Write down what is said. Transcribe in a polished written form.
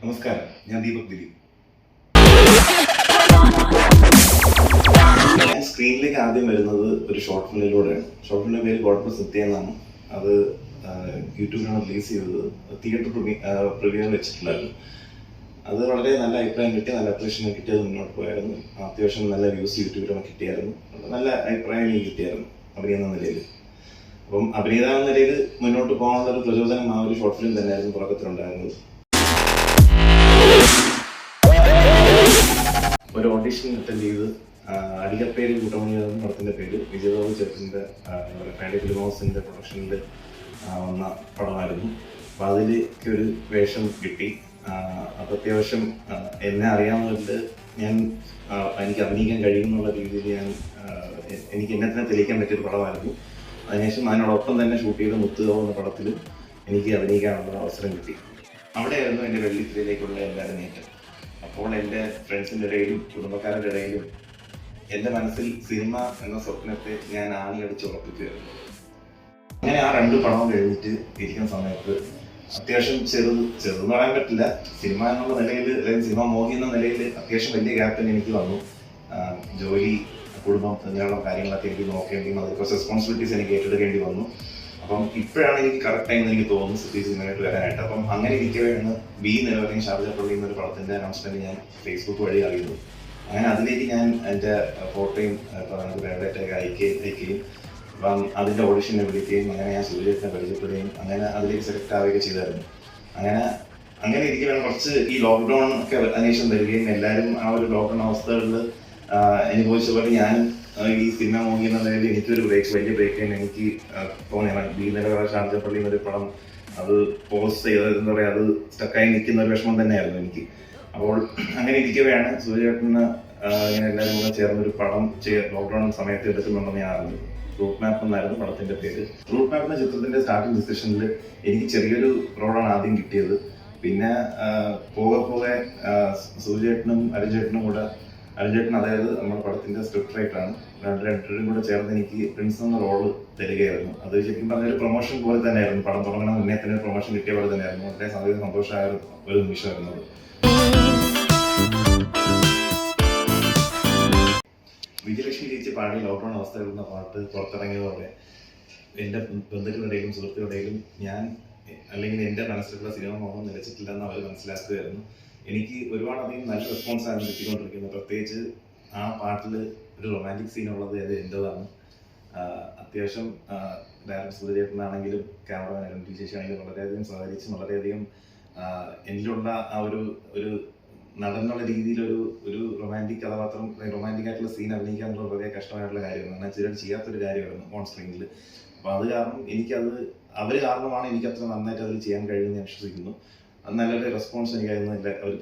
നമസ്കാരം, ഞാൻ ദീപക് ദിലീപ്. ഞാൻ സ്ക്രീനിലേക്ക് ആദ്യം വരുന്നത് ഒരു ഷോർട്ട് ഫിലിമിലൂടെയാണ്. ഷോർട്ട് ഫിലിമിന്റെ പേര് ഗോഡ് സത്യ എന്നാണ്. അത് യൂട്യൂബിലാണ് റിലീസ് ചെയ്തത്. തിയേറ്റർ പ്രിവ്യൂവിൽ വെച്ചിട്ടുണ്ടായിരുന്നു. അത് വളരെ നല്ല അഭിപ്രായം കിട്ടി, നല്ല അപ്രീഷിയേഷൻ കിട്ടിയത് മുന്നോട്ട് പോയായിരുന്നു. അത്യാവശ്യം നല്ല വ്യൂസ് യൂട്യൂബിലും കിട്ടിയായിരുന്നു. നല്ല അഭിപ്രായം എനിക്ക് കിട്ടിയായിരുന്നു അഭിനയം എന്ന നിലയിൽ. അപ്പം അഭിനേതാവ് എന്ന നിലയിൽ മുന്നോട്ട് പോകാനുള്ള ഒരു പ്രചോദനം ആ ഒരു ഷോർട്ട് ഫിലിം തന്നെയായിരുന്നു തുടക്കത്തിലുണ്ടായിരുന്നത്. ഒരു ഓഡിഷൻ അറ്റൻഡ് ചെയ്ത് അടികപ്പേര് കൂട്ടമണിയായിരുന്നു പടത്തിൻ്റെ പേര്. വിജയബാബു ചേട്ടൻ്റെ ഫാൻഡി ഫിലിം ഹൗസിൻ്റെ പ്രൊഡക്ഷനിൽ വന്ന പടമായിരുന്നു. അപ്പോൾ അതിലേക്ക് ഒരു വേഷം കിട്ടി. അപ്പോൾ അത്യാവശ്യം എന്നെ അറിയാവുന്നതുകൊണ്ട് എനിക്ക് അഭിനയിക്കാൻ കഴിയുമെന്നുള്ള രീതിയിൽ എനിക്ക് എന്നെ തന്നെ തെളിയിക്കാൻ പറ്റിയൊരു പടമായിരുന്നു. അതിനുശേഷം അതിനോടൊപ്പം തന്നെ ഷൂട്ട് ചെയ്ത മുത്തുകാവ് എന്ന പടത്തിൽ എനിക്ക് അഭിനയിക്കാനുള്ള അവസരം കിട്ടി. അവിടെയായിരുന്നു എൻ്റെ വെള്ളിത്തിരയിലേക്കുള്ള എൻ്റെ അരങ്ങേറ്റം. അപ്പോൾ എൻ്റെ ഫ്രണ്ട്സിൻ്റെ ഇടയിലും കുടുംബക്കാരുടെ ഇടയിലും എൻ്റെ മനസ്സിൽ സിനിമ എന്ന സ്വപ്നത്തെ ഞാൻ ആണിയടിച്ചുറപ്പിക്കുകയായിരുന്നു. അങ്ങനെ ആ 2 പടവും കഴിഞ്ഞിട്ട് ഇരിക്കുന്ന സമയത്ത് അത്യാവശ്യം ചെറുതെന്ന് പറയാൻ പറ്റില്ല, സിനിമ എന്നുള്ള നിലയിൽ അല്ലെങ്കിൽ സിനിമ മോഹി എന്ന നിലയിൽ അത്യാവശ്യം വലിയ ഗ്യാപ്പ് എനിക്ക് വന്നു. ജോലി, കുടുംബം അങ്ങനെയുള്ള കാര്യങ്ങളൊക്കെ എനിക്ക് നോക്കേണ്ടിയും അതിൽ കുറച്ച് റെസ്പോൺസിബിലിറ്റീസ് എനിക്ക് ഏറ്റെടുക്കേണ്ടി വന്നു. അപ്പം ഇപ്പോഴാണ് എനിക്ക് കറക്റ്റ് ടൈം എനിക്ക് തോന്നുന്നു സിറ്റി സിനിമയായിട്ട് വരാനായിട്ട്. അപ്പം അങ്ങനെ ഇരിക്കവെയാണ് ബി നിലവരെയും ഷാർജ പള്ളി എന്നൊരു പടത്തിൻ്റെ അനൗൺസ്മെന്റ് ഞാൻ ഫേസ്ബുക്ക് വഴി അറിയുന്നത്. അങ്ങനെ അതിലേക്ക് ഞാൻ എൻ്റെ ഫോട്ടോയും ബയോഡേറ്റയൊക്കെ അയക്കുകയും അപ്പം അതിൻ്റെ ഓഡിഷനെ വിളിക്കുകയും അങ്ങനെ ഞാൻ സൂര്യനെ പരിചയപ്പെടുകയും അങ്ങനെ അതിലേക്ക് സെലക്ട് ആവുകയൊക്കെ ചെയ്തായിരുന്നു. അങ്ങനെ ഇരിക്കുകയാണ് കുറച്ച് ഈ ലോക്ക്ഡൗൺ ഒക്കെ അതിനുശേഷം വരികയും എല്ലാവരും ആ ഒരു ലോക്ക്ഡൗൺ അവസ്ഥകളിൽ അനുഭവിച്ച പോലെ ഞാനും ഈ സിനിമ മോഹി എന്ന നിലയിൽ എനിക്കൊരു വലിയ ബ്രേക്ക് തന്നെ എനിക്ക് തോന്നിയാണ്. ബി നിലവറ ഷാർജപ്പള്ളി എന്നൊരു പടം അത് പോസ്റ്റ് ചെയ്തത് എന്താ പറയുക, അത് സ്റ്റക്കായി നിൽക്കുന്ന ഒരു വിഷമം തന്നെയായിരുന്നു എനിക്ക്. അപ്പോൾ അങ്ങനെ ഇരിക്കവെയാണ് സൂര്യചേട്ടന് ഇങ്ങനെ എല്ലാവരും കൂടെ ചേർന്നൊരു പടം ലോക്ക്ഡൗൺ സമയത്ത് എടുക്കുന്നുണ്ടെന്ന് ഞാൻ അറിഞ്ഞു. റൂട്ട് മാപ്പ് എന്നായിരുന്നു പടത്തിന്റെ പേര്. റൂട്ട് മാപ്പ് എന്ന ചിത്രത്തിന്റെ സ്റ്റാർട്ടിംഗ് ഡിസ്കഷനിൽ എനിക്ക് ചെറിയൊരു റോളാണ് ആദ്യം കിട്ടിയത്. പിന്നെ പോകെ സൂര്യചേട്ടനും അരുൺചേട്ടനും കൂടെ, അരുൺചേട്ടൻ അതായത് നമ്മുടെ പടത്തിന്റെ സ്ക്രിപ്റ്റ് റൈറ്ററാണ്, രണ്ടുപേരും കൂടെ ചേർന്ന് എനിക്ക് പ്രിൻസ് എന്ന റോള് തരികയായിരുന്നു. അത് ശരിക്കും പറഞ്ഞൊരു പ്രൊമോഷൻ പോലെ തന്നെയായിരുന്നു. പടം തുടങ്ങുന്ന മുന്നേ തന്നെ പ്രൊമോഷൻ കിട്ടിയ പോലെ തന്നെയായിരുന്നു. വളരെ സന്തോഷമായ ഒരു നിമിഷമായിരുന്നത്. വിജയലക്ഷ്മി ചേച്ചി പാടി ലോക്ക്ഡൗൺ അവസ്ഥയിൽ എന്ന പാട്ട് പുറത്തിറങ്ങിയതോടെ എൻ്റെ ബന്ധുക്കളുടെയും സുഹൃത്തുക്കളുടെയും ഞാൻ അല്ലെങ്കിൽ എൻ്റെ മനസ്സിലുള്ള സിനിമ മോഹം നിലച്ചിട്ടില്ലെന്ന് അവർ മനസ്സിലാക്കുകയായിരുന്നു. എനിക്ക് ഒരുപാടധികം നല്ല റെസ്പോൺസാണ് കിട്ടിക്കൊണ്ടിരിക്കുന്നത്. പ്രത്യേകിച്ച് ആ പാട്ടിൽ ഒരു റൊമാൻറ്റിക് സീനുള്ളത് അത് എൻ്റെതാണ്. അത്യാവശ്യം ഡയറക്ടർ സൂര്യചേട്ടനാണെങ്കിലും ക്യാമറമാൻ ടി ചേച്ചിയാണെങ്കിലും വളരെയധികം സഹകരിച്ച് വളരെയധികം എന്നിലുള്ള ആ ഒരു നടന്നുള്ള രീതിയിലൊരു റൊമാൻറ്റിക് കഥാപാത്രം, റൊമാൻറ്റിക് ആയിട്ടുള്ള സീൻ അഭിനയിക്കുക എന്നുള്ള വളരെ കഷ്ടമായിട്ടുള്ള കാര്യമാണ്. എന്നാൽ ചിലർ ചെയ്യാത്തൊരു കാര്യമായിരുന്നു ഓൺ സ്ക്രീനിൽ. അപ്പോൾ അത് കാരണം അവർ കാരണമാണ് എനിക്ക് അത്ര നന്നായിട്ട് അതിൽ ചെയ്യാൻ കഴിയുമെന്ന് ഞാൻ വിശ്വസിക്കുന്നു. അത് നല്ലൊരു റെസ്പോൺസ് എനിക്കായിരുന്നു അവർ